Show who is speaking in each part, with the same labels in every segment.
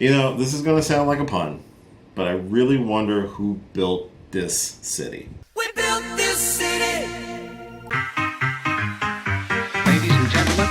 Speaker 1: You know, this is going to sound like a pun, but I really wonder who built this city.
Speaker 2: We built this city.
Speaker 3: Ladies and gentlemen.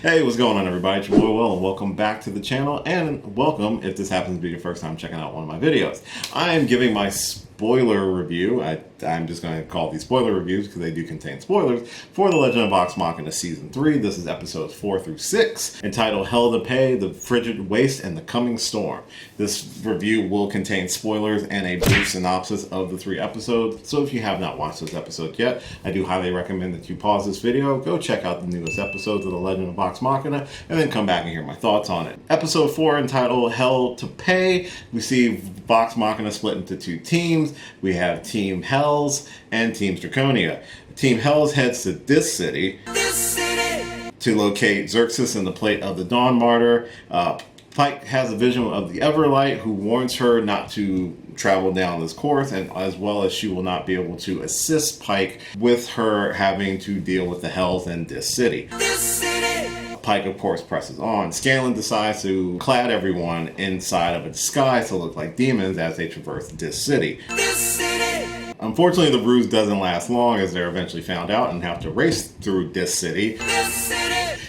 Speaker 1: Hey, what's going on, everybody? It's your boy Will, and welcome back to the channel, and welcome if this happens to be your first time checking out one of my videos. I am giving my spoiler review. I'm just going to call these spoiler reviews because they do contain spoilers for The Legend of Vox Machina Season 3. This is episodes 4 through 6, entitled Hell to Pay, The Frigid Waste, and The Coming Storm. This review will contain spoilers and a brief synopsis of the 3 episodes, so if you have not watched those episodes yet, I do highly recommend that you pause this video, go check out the newest episodes of The Legend of Vox Machina, and then come back and hear my thoughts on it. Episode 4, entitled Hell to Pay, we see Vox Machina split into 2 teams. We have Team Hells and Team Draconia. Team Hells heads to this city to locate Xerxes and the plate of the Dawn Martyr. Pike has a vision of the Everlight, who warns her not to travel down this course, and as well as she will not be able to assist Pike with her having to deal with the Hells in this city. Pike, of course, presses on. Scanlan decides to clad everyone inside of a disguise to look like demons as they traverse this city. Unfortunately, the ruse doesn't last long, as they're eventually found out and have to race through this city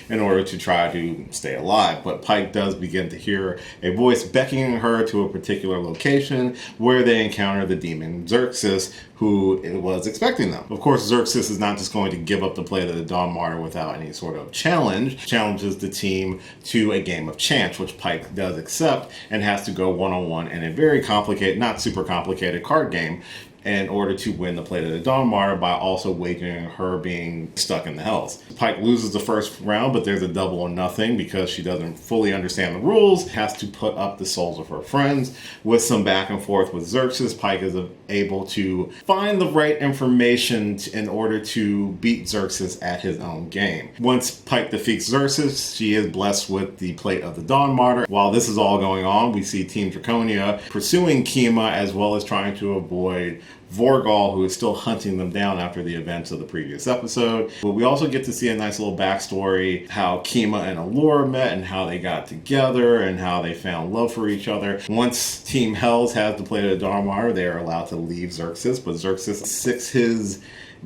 Speaker 1: in order to try to stay alive. But Pike does begin to hear a voice beckoning her to a particular location where they encounter the demon Xerxes, who was expecting them. Of course, Xerxes is not just going to give up the plate of the Dawn Martyr without any sort of challenge. Challenges the team to a game of chance, which Pike does accept, and has to go one-on-one in a very complicated, not super complicated card game, in order to win the plate of the Dawn Martyr by also wagering her being stuck in the Hells. Pike loses the first round, but there's a double or nothing because she doesn't fully understand the rules, has to put up the souls of her friends. With some back and forth with Xerxes, Pike is able to find the right information in order to beat Xerxes at his own game. Once Pike defeats Xerxes, she is blessed with the plate of the Dawn Martyr. While this is all going on, we see Team Draconia pursuing Kima, as well as trying to avoid Vorgal, who is still hunting them down after the events of the previous episode. But we also get to see a nice little backstory, how Kima and Allura met and how they got together and how they found love for each other. Once Team Hells has the plate of the Dawn Martyr, they are allowed to leave Xerxes, but Xerxes sicks his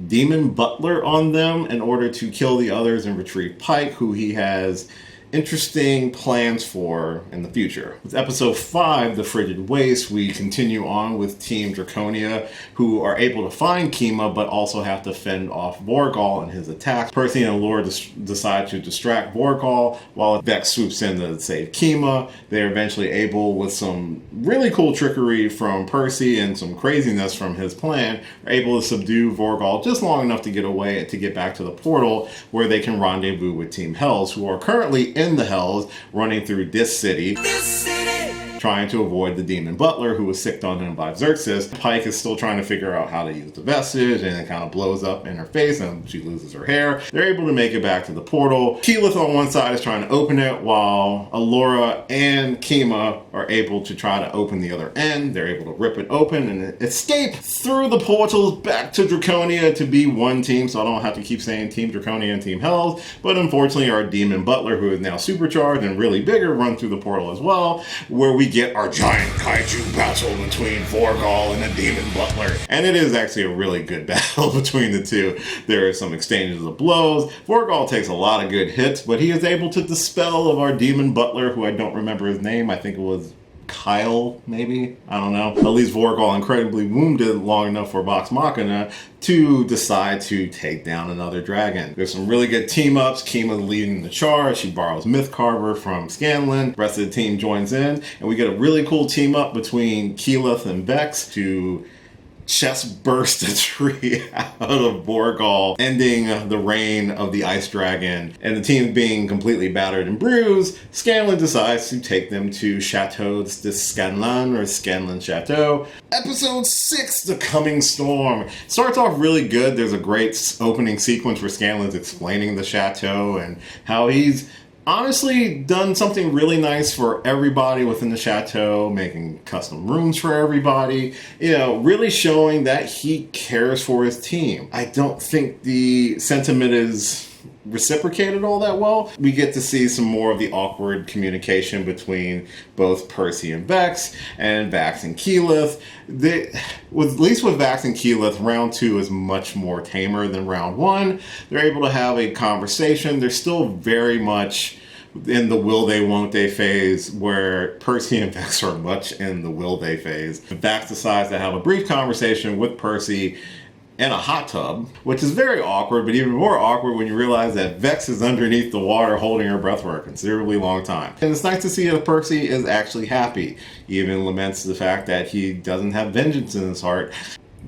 Speaker 1: demon butler on them in order to kill the others and retrieve Pike, who he has interesting plans for in the future. With episode 5, The Frigid Waste, we continue on with Team Draconia, who are able to find Kima, but also have to fend off Vorgal and his attacks. Percy and Allura decide to distract Vorgal while Vex swoops in to save Kima. They're eventually able, with some really cool trickery from Percy and some craziness from his plan, are able to subdue Vorgal just long enough to get away and to get back to the portal where they can rendezvous with Team Hells, who are currently in the Hells, running through this city, trying to avoid the demon butler who was sicked on him by Xerxes. Pike is still trying to figure out how to use the vestige, and it kind of blows up in her face and she loses her hair. They're able to make it back to the portal. Keyleth on one side is trying to open it, while Allura and Kima are able to try to open the other end. They're able to rip it open and escape through the portals back to Draconia to be one team, so I don't have to keep saying Team Draconia and Team Hells. But unfortunately, our demon butler, who is now supercharged and really bigger, run through the portal as well, where we get our giant kaiju battle between Vorgal and the demon butler. And it is actually a really good battle between the two. There are some exchanges of blows. Vorgal takes a lot of good hits, but he is able to dispel of our demon butler, who I don't remember his name. I think it was Kyle, maybe? I don't know. At least Vorgal incredibly wounded long enough for Vox Machina to decide to take down another dragon. There's some really good team-ups. Kima leading the charge. She borrows Mythcarver from Scanlan. The rest of the team joins in, and we get a really cool team-up between Keyleth and Vex to chest burst a tree out of Vorgal, ending the reign of the Ice Dragon. And the team being completely battered and bruised, Scanlan decides to take them to Chateau de Scanlan, or Scanlan Chateau. Episode 6, The Coming Storm. Starts off really good. There's a great opening sequence where Scanlan's explaining the chateau and how he's honestly done something really nice for everybody within the Chateau, making custom rooms for everybody, really showing that he cares for his team. I don't think the sentiment is reciprocated all that well. We get to see some more of the awkward communication between both Percy and Vex and Keyleth. At least with Vax and Keyleth, round 2 is much more tamer than round 1. They're able to have a conversation. They're still very much in the will they, won't they phase, where Percy and Vex are much in the will they phase. Vax decides to have a brief conversation with Percy in a hot tub, which is very awkward, but even more awkward when you realize that Vex is underneath the water holding her breath for a considerably long time. And it's nice to see that Percy is actually happy. He even laments the fact that he doesn't have vengeance in his heart.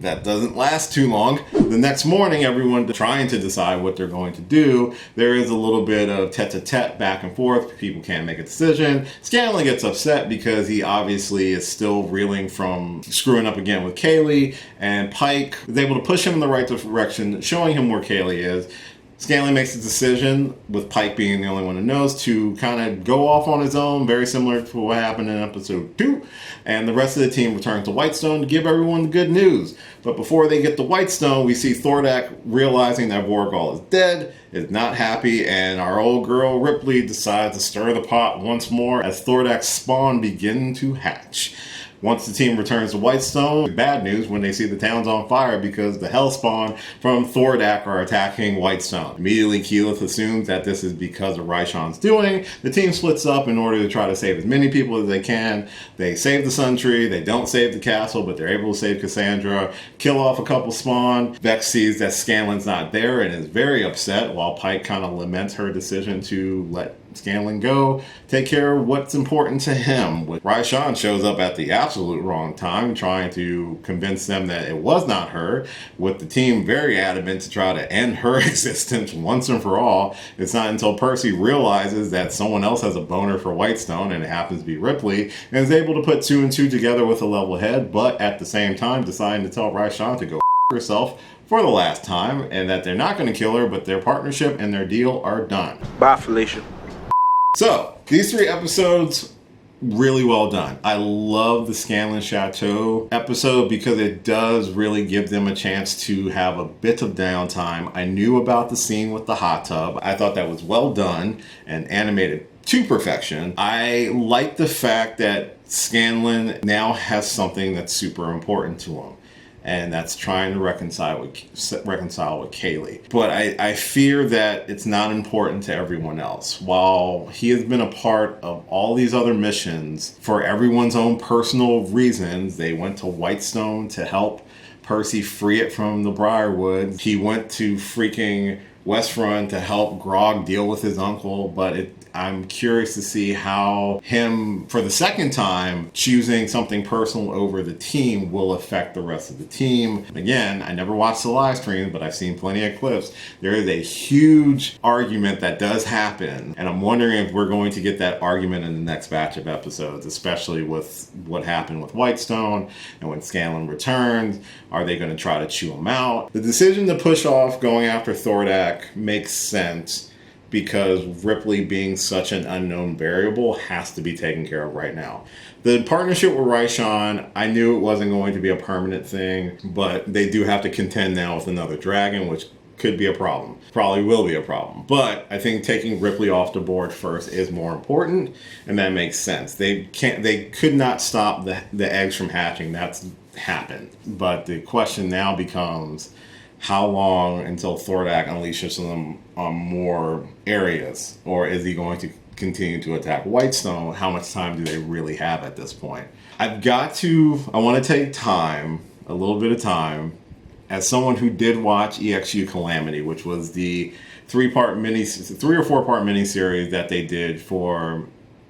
Speaker 1: That doesn't last too long. The next morning, everyone trying to decide what they're going to do. There is a little bit of tete-a-tete back and forth. People can't make a decision. Scanlan gets upset because he obviously is still reeling from screwing up again with Kaylee, and Pike is able to push him in the right direction, showing him where Kaylee is. Scanlan makes a decision, with Pike being the only one who knows, to kind of go off on his own, very similar to what happened in episode 2. And the rest of the team returns to Whitestone to give everyone the good news. But before they get to Whitestone, we see Thordak realizing that Vorgal is dead, is not happy, and our old girl Ripley decides to stir the pot once more as Thordak's spawn begin to hatch. Once the team returns to Whitestone, bad news when they see the town's on fire because the Hellspawn from Thordak are attacking Whitestone. Immediately, Keyleth assumes that this is because of Raishan's doing. The team splits up in order to try to save as many people as they can. They save the Sun Tree, they don't save the castle, but they're able to save Cassandra, kill off a couple spawn. Vex sees that Scanlan's not there and is very upset, while Pike kind of laments her decision to let Scanlan go, take care of what's important to him. Raishan shows up at the absolute wrong time, trying to convince them that it was not her, with the team very adamant to try to end her existence once and for all. It's not until Percy realizes that someone else has a boner for Whitestone, and it happens to be Ripley, and is able to put 2 and 2 together with a level head, but at the same time deciding to tell Raishan to go herself for the last time, and that they're not going to kill her, but their partnership and their deal are done.
Speaker 4: Bye, Felicia.
Speaker 1: So, these 3 episodes, really well done. I love the Scanlan Chateau episode because it does really give them a chance to have a bit of downtime. I knew about the scene with the hot tub. I thought that was well done and animated to perfection. I like the fact that Scanlan now has something that's super important to him, and that's trying to reconcile with Kaylee. But I fear that it's not important to everyone else. While he has been a part of all these other missions for everyone's own personal reasons, they went to Whitestone to help Percy free it from the Briarwood. He went to freaking Westrun to help Grog deal with his uncle, but I'm curious to see how him, for the second time, choosing something personal over the team will affect the rest of the team. Again, I never watched the live stream, but I've seen plenty of clips. There is a huge argument that does happen, and I'm wondering if we're going to get that argument in the next batch of episodes, especially with what happened with Whitestone and when Scanlan returns. Are they going to try to chew him out? The decision to push off going after Thordak makes sense, because Ripley being such an unknown variable has to be taken care of right now. The partnership with Raishan, I knew it wasn't going to be a permanent thing, but they do have to contend now with another dragon, which could be a problem. Probably will be a problem. But I think taking Ripley off the board first is more important, and that makes sense. They could not stop the eggs from hatching. That's happened. But the question now becomes, how long until Thordak unleashes them on more areas? Or is he going to continue to attack Whitestone? How much time do they really have at this point? I want to take time, a little bit of time, as someone who did watch EXU Calamity, which was the 3 or 4 part miniseries that they did for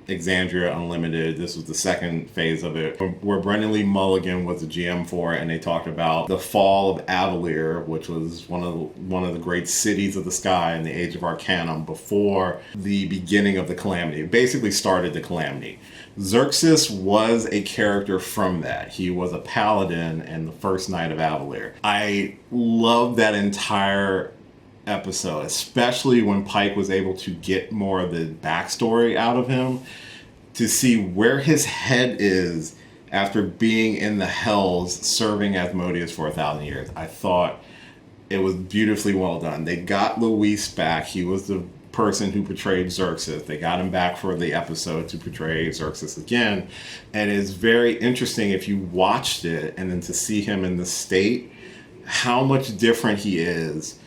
Speaker 1: Exandria Unlimited. This was the second phase of it, where Brendan Lee Mulligan was the GM for it, and they talked about the fall of Avalier, which was one of the great cities of the sky in the Age of Arcanum before the beginning of the Calamity. It basically started the Calamity. Xerxes was a character from that. He was a paladin in the first night of Avalier. I love that entire episode, especially when Pike was able to get more of the backstory out of him, to see where his head is after being in the Hells serving as Modius for 1,000 years. I thought it was beautifully well done. They got Luis back. He was the person who portrayed Xerxes. They got him back for the episode to portray Xerxes again. And it's very interesting if you watched it and then to see him in the state, how much different he is,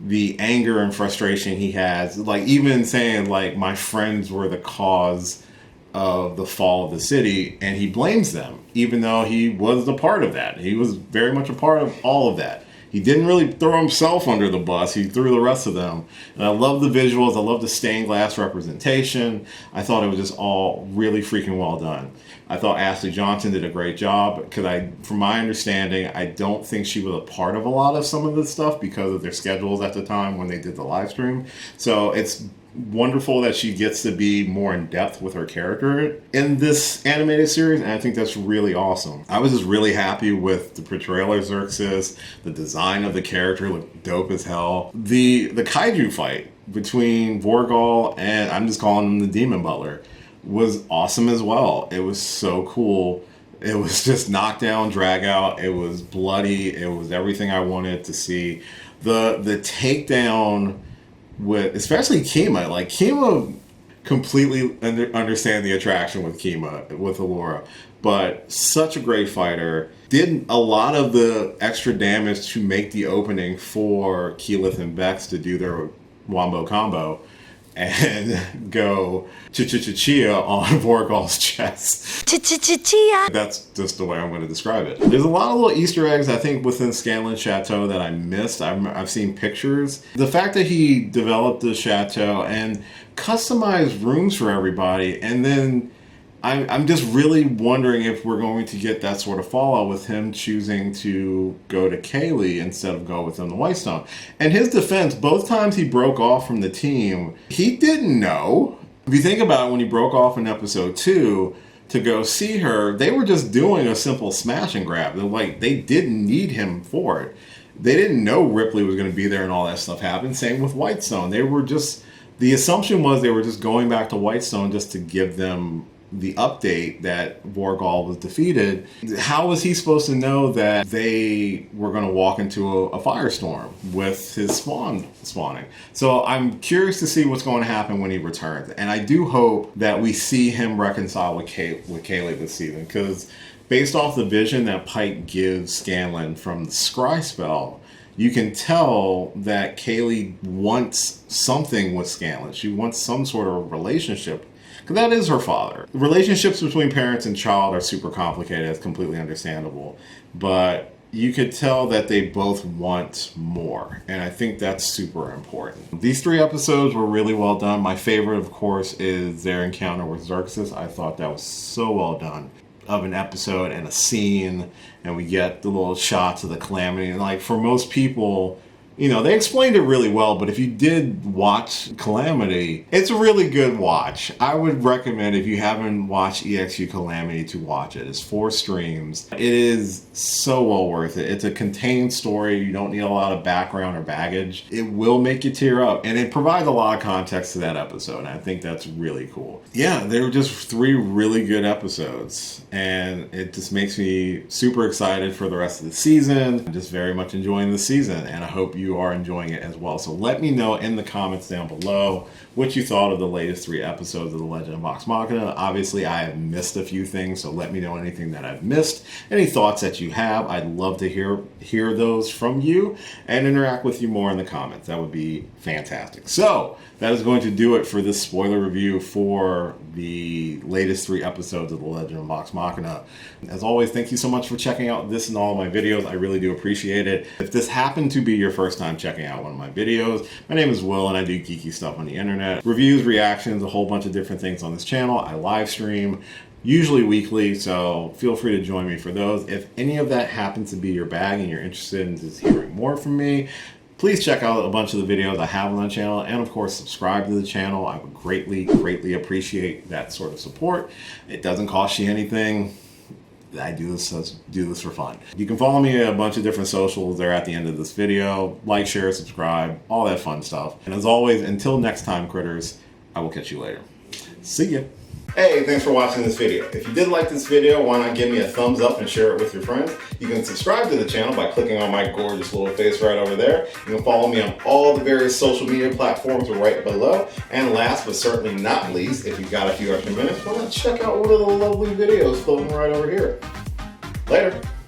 Speaker 1: the anger and frustration he has, like even saying like my friends were the cause of the fall of the city, and he blames them even though he was a part of that. He was very much a part of all of that. He didn't really throw himself under the bus. He threw the rest of them. And I love the visuals. I love the stained glass representation. I thought it was just all really freaking well done. I thought Ashley Johnson did a great job because from my understanding, I don't think she was a part of a lot of some of this stuff because of their schedules at the time when they did the live stream. So it's wonderful that she gets to be more in depth with her character in this animated series, and I think that's really awesome. I was just really happy with the portrayal of Xerxes. The design of the character looked dope as hell. The kaiju fight between Vorgal and, I'm just calling him the Demon Butler, was awesome as well. It was so cool. It was just knockdown, drag out. It was bloody. It was everything I wanted to see. The takedown with, especially Kima, like Kima completely understand the attraction with Kima, with Allura, but such a great fighter. Did a lot of the extra damage to make the opening for Keyleth and Vex to do their wombo combo and go chia on Vorgal's chest. Chia. That's just the way I'm going to describe it. There's a lot of little Easter eggs, I think, within Scanlan Chateau that I missed. I've seen pictures. The fact that he developed the chateau and customized rooms for everybody, and then I'm just really wondering if we're going to get that sort of fallout with him choosing to go to Kaylee instead of go with him to Whitestone. And his defense, both times he broke off from the team, he didn't know. If you think about it, when he broke off in episode 2 to go see her, they were just doing a simple smash and grab. They didn't need him for it. They didn't know Ripley was going to be there and all that stuff happened. Same with Whitestone. The assumption was they were just going back to Whitestone just to give them the update that Vorgal was defeated. How was he supposed to know that they were going to walk into a firestorm with his spawning? So I'm curious to see what's going to happen when he returns. And I do hope that we see him reconcile with Kaylee this season, because based off the vision that Pike gives Scanlan from the scry spell, you can tell that Kaylee wants something with Scanlan. She wants some sort of relationship. That is her father. Relationships between parents and child are super complicated. It's completely understandable. But you could tell that they both want more. And I think that's super important. These 3 episodes were really well done. My favorite, of course, is their encounter with Xerxes. I thought that was so well done of an episode and a scene. And we get the little shots of the calamity. And like, for most people, you know, they explained it really well, but if you did watch Calamity, it's a really good watch. I would recommend, if you haven't watched EXU Calamity, to watch it. It's 4 streams. It is so well worth it. It's a contained story. You don't need a lot of background or baggage. It will make you tear up, and it provides a lot of context to that episode, and I think that's really cool. Yeah, they were just 3 really good episodes, and it just makes me super excited for the rest of the season. I'm just very much enjoying the season, and I hope you are enjoying it as well. So let me know in the comments down below what you thought of the latest 3 episodes of The Legend of Vox Machina. Obviously, I have missed a few things, so let me know anything that I've missed. Any thoughts that you have, I'd love to hear those from you and interact with you more in the comments. That would be fantastic. So that is going to do it for this spoiler review for the latest 3 episodes of The Legend of Vox Machina. As always, thank you so much for checking out this and all of my videos. I really do appreciate it. If this happened to be your first time checking out one of my videos, my name is Will and I do geeky stuff on the internet. Reviews, reactions, a whole bunch of different things on this channel. I live stream, usually weekly, so feel free to join me for those. If any of that happens to be your bag and you're interested in just hearing more from me, please check out a bunch of the videos I have on the channel, and of course subscribe to the channel. I would greatly appreciate that sort of support. It doesn't cost you anything. I do this for fun. You can follow me at a bunch of different socials. They're at the end of this video. Like, share, subscribe, all that fun stuff. And as always, until next time, critters, I will catch you later. See ya. Hey, thanks for watching this video. If you did like this video, why not give me a thumbs up and share it with your friends? You can subscribe to the channel by clicking on my gorgeous little face right over there. You can follow me on all the various social media platforms right below. And last but certainly not least, if you've got a few extra minutes, why not check out one of the lovely videos floating right over here. Later.